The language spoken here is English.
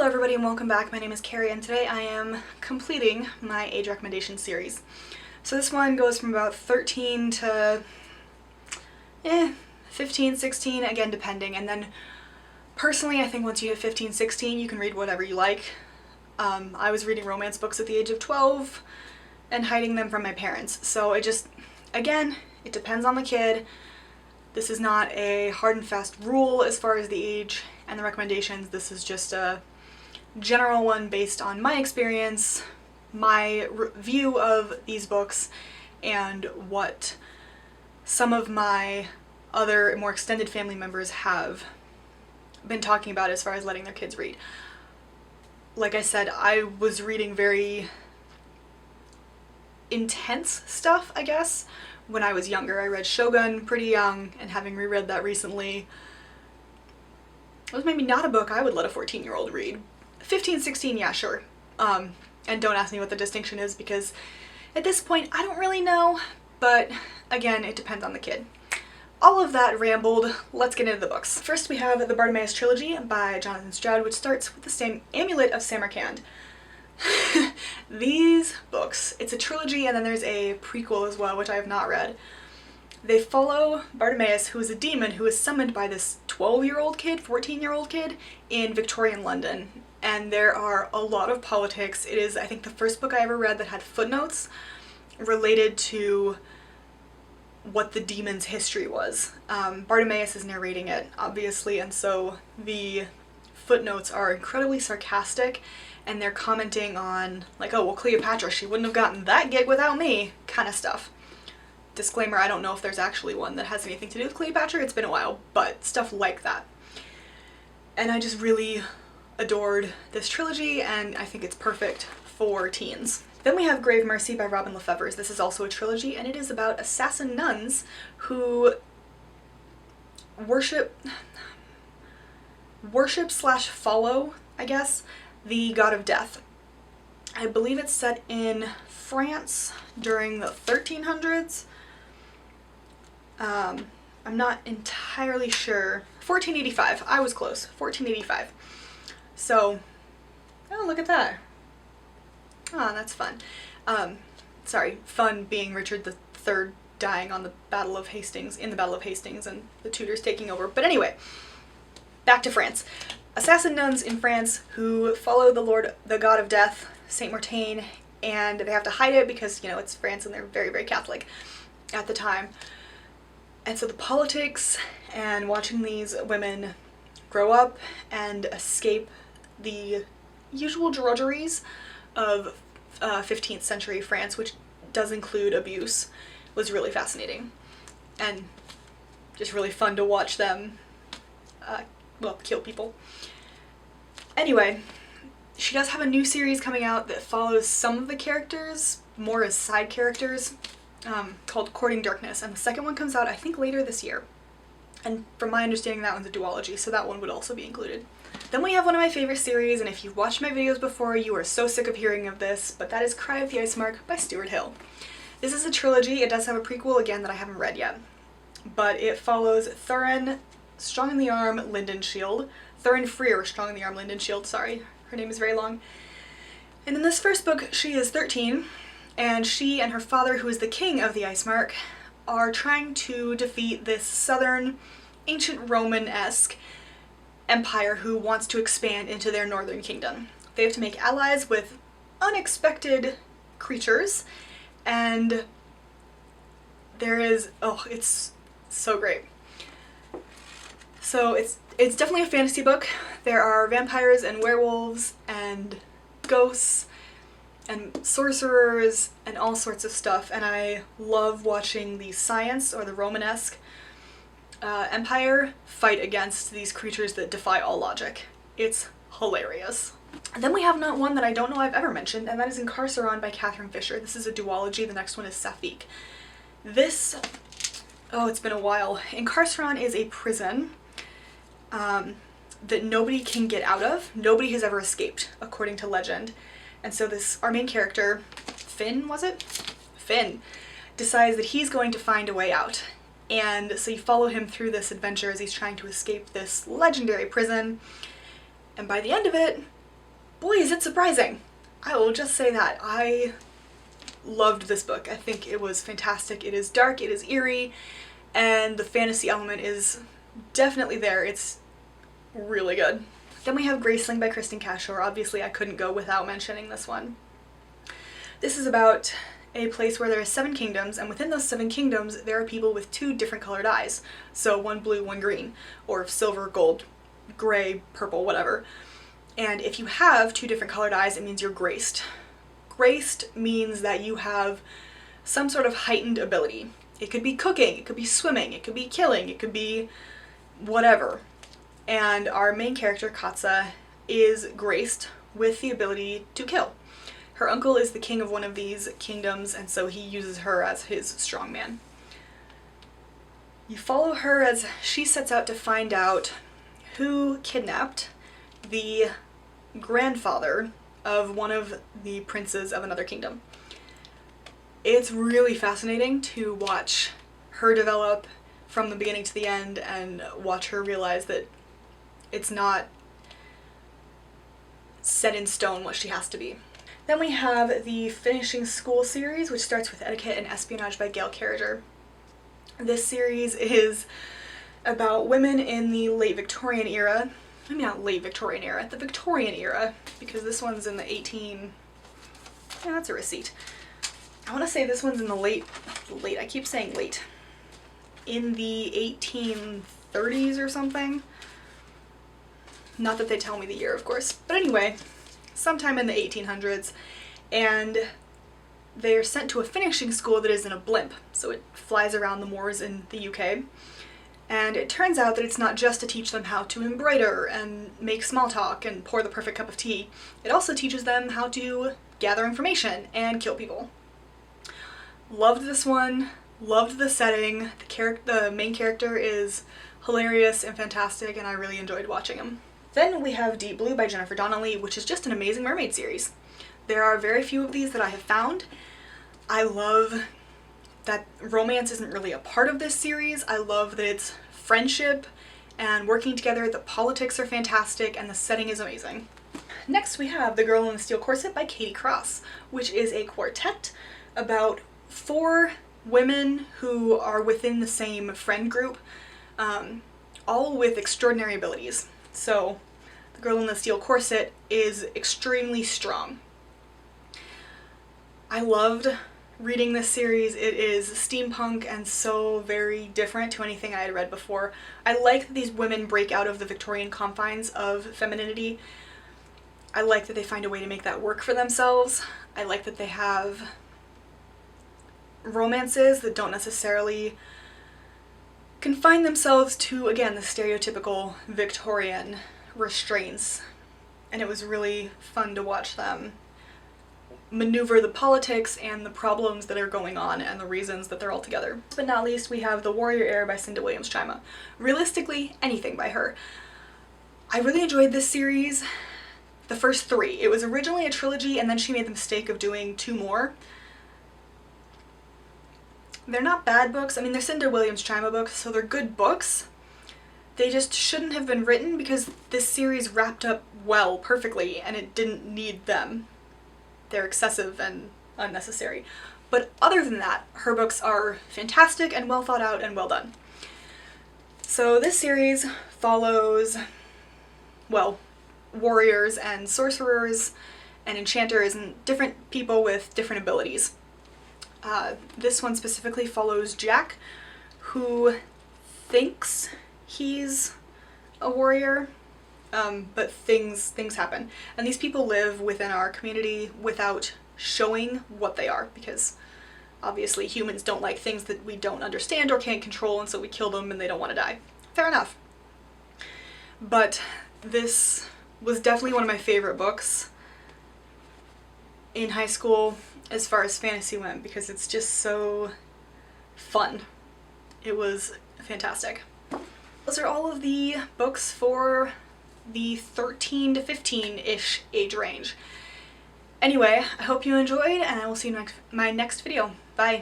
everybody and welcome back. My name is Kari and today I am completing my age recommendation series. So this one goes from about 13 to 15, 16, again depending, and then personally I think once you hit 15, 16 you can read whatever you like. I was reading romance books at the age of 12 and hiding them from my parents, so it depends on the kid. This is not a hard and fast rule as far as the age and the recommendations. This is just a general one based on my experience, my view of these books, and what some of my other more extended family members have been talking about as far as letting their kids read. Like I said, I was reading very intense stuff, I guess, when I was younger. I read Shogun pretty young, and having reread that recently, it was maybe not a book I would let a 14-year-old read. 15, 16, yeah, sure. And don't ask me what the distinction is because at this point I don't really know, but again, it depends on the kid. All of that rambled, let's get into the books. First we have the Bartimaeus trilogy by Jonathan Stroud, which starts with the same Amulet of Samarkand. These books, it's a trilogy and then there's a prequel as well, which I have not read. They follow Bartimaeus, who is a demon who is summoned by this 12-year-old kid, 14-year-old kid in Victorian London. And there are a lot of politics. It is, I think, the first book I ever read that had footnotes related to what the demon's history was. Bartimaeus is narrating it, obviously, and so the footnotes are incredibly sarcastic, and they're commenting on, like, oh, well, Cleopatra, she wouldn't have gotten that gig without me, kind of stuff. Disclaimer, I don't know if there's actually one that has anything to do with Cleopatra, it's been a while, but stuff like that. And I just really adored this trilogy, and I think it's perfect for teens. Then we have Grave Mercy by Robin Lefevre. This is also a trilogy, and it is about assassin nuns who worship/follow, I guess, the god of death. I believe it's set in France during the 1300s. I'm not entirely sure. 1485. I was close. 1485. So, oh, look at that. Ah, that's fun. Sorry, fun being Richard III dying on the Battle of Hastings, in the Battle of Hastings, and the Tudors taking over. But anyway, back to France. Assassin nuns in France who follow the god of death, Saint Martin, and they have to hide it because, you know, it's France and they're very, very Catholic at the time. And so the politics and watching these women grow up and escape the usual drudgeries of 15th century France, which does include abuse, was really fascinating and just really fun to watch them kill people. Anyway, she does have a new series coming out that follows some of the characters more as side characters, called Courting Darkness, and the second one comes out I think later this year, and from my understanding that one's a duology, so that one would also be included. Then we have one of my favorite series, and if you've watched my videos before, you are so sick of hearing of this, but that is Cry of the Ice Mark by Stuart Hill. This is a trilogy. It does have a prequel, again, that I haven't read yet, but it follows Thurin Strong in the Arm Lindenshield. Thurin Freer Strong in the Arm Lindenshield, sorry, her name is very long. And in this first book, she is 13, and she and her father, who is the king of the Ice Mark, are trying to defeat this southern, ancient Roman-esque empire who wants to expand into their northern kingdom. They have to make allies with unexpected creatures, and there is, oh, it's so great. So it's definitely a fantasy book. There are vampires and werewolves and ghosts and sorcerers and all sorts of stuff, and I love watching the science or the Romanesque empire fight against these creatures that defy all logic. It's hilarious. And then we have not one that I don't know I've ever mentioned, and that is Incarceral by Catherine Fisher. This is a duology. The next one is Saphique. This, oh, it's been a while. Incarceral is a prison that nobody can get out of. Nobody has ever escaped, according to legend. And so our main character, Finn, decides that he's going to find a way out. And so you follow him through this adventure as he's trying to escape this legendary prison. And by the end of it, boy, is it surprising. I will just say that. I loved this book. I think it was fantastic. It is dark, it is eerie, and the fantasy element is definitely there. It's really good. Then we have Graceling by Kristen Cashore. Obviously, I couldn't go without mentioning this one. This is about a place where there are 7 kingdoms, and within those 7 kingdoms, there are people with 2 different colored eyes. So one blue, one green, or silver, gold, gray, purple, whatever. And if you have 2 different colored eyes, it means you're graced. Graced means that you have some sort of heightened ability. It could be cooking, it could be swimming, it could be killing, it could be whatever. And our main character, Katsa, is graced with the ability to kill. Her uncle is the king of one of these kingdoms, and so he uses her as his strongman. You follow her as she sets out to find out who kidnapped the grandfather of one of the princes of another kingdom. It's really fascinating to watch her develop from the beginning to the end and watch her realize that it's not set in stone what she has to be. Then we have the Finishing School series, which starts with Etiquette and Espionage by Gail Carriger. This series is about women in the late Victorian era. Maybe not late Victorian era, the Victorian era, because this one's in the yeah, that's a receipt. I want to say this one's in the late, I keep saying late, in the 1830s or something. Not that they tell me the year, of course, but anyway, sometime in the 1800s, and they're sent to a finishing school that is in a blimp, so it flies around the moors in the UK. And it turns out that it's not just to teach them how to embroider and make small talk and pour the perfect cup of tea. It also teaches them how to gather information and kill people. Loved this one, loved the setting. The main character is hilarious and fantastic, and I really enjoyed watching him. Then we have Deep Blue by Jennifer Donnelly, which is just an amazing mermaid series. There are very few of these that I have found. I love that romance isn't really a part of this series. I love that it's friendship and working together. The politics are fantastic and the setting is amazing. Next we have The Girl in the Steel Corset by Katie Cross, which is a quartet about 4 women who are within the same friend group, all with extraordinary abilities. So the Girl in the Steel Corset is extremely strong. I loved reading this series. It is steampunk and so very different to anything I had read before. I like that these women break out of the Victorian confines of femininity. I like that they find a way to make that work for themselves. I like that they have romances that don't necessarily confine themselves to, again, the stereotypical Victorian restraints. And it was really fun to watch them maneuver the politics and the problems that are going on and the reasons that they're all together. Last but not least, we have The Warrior Heir by Cinda Williams-Chima. Realistically, anything by her. I really enjoyed this series. The first 3. It was originally a trilogy, and then she made the mistake of doing 2 more. They're not bad books. I mean, they're Cinda Williams-Chima books, so they're good books. They just shouldn't have been written because this series wrapped up well, perfectly, and it didn't need them. They're excessive and unnecessary. But other than that, her books are fantastic and well thought out and well done. So this series follows, well, warriors and sorcerers and enchanters and different people with different abilities. This one specifically follows Jack, who thinks he's a warrior, but things happen. And these people live within our community without showing what they are, because obviously humans don't like things that we don't understand or can't control, and so we kill them and they don't want to die. Fair enough. But this was definitely one of my favorite books in high school as far as fantasy went, because it's just so fun. It was fantastic. Those are all of the books for the 13 to 15-ish age range. Anyway, I hope you enjoyed, and I will see you in my next video. Bye!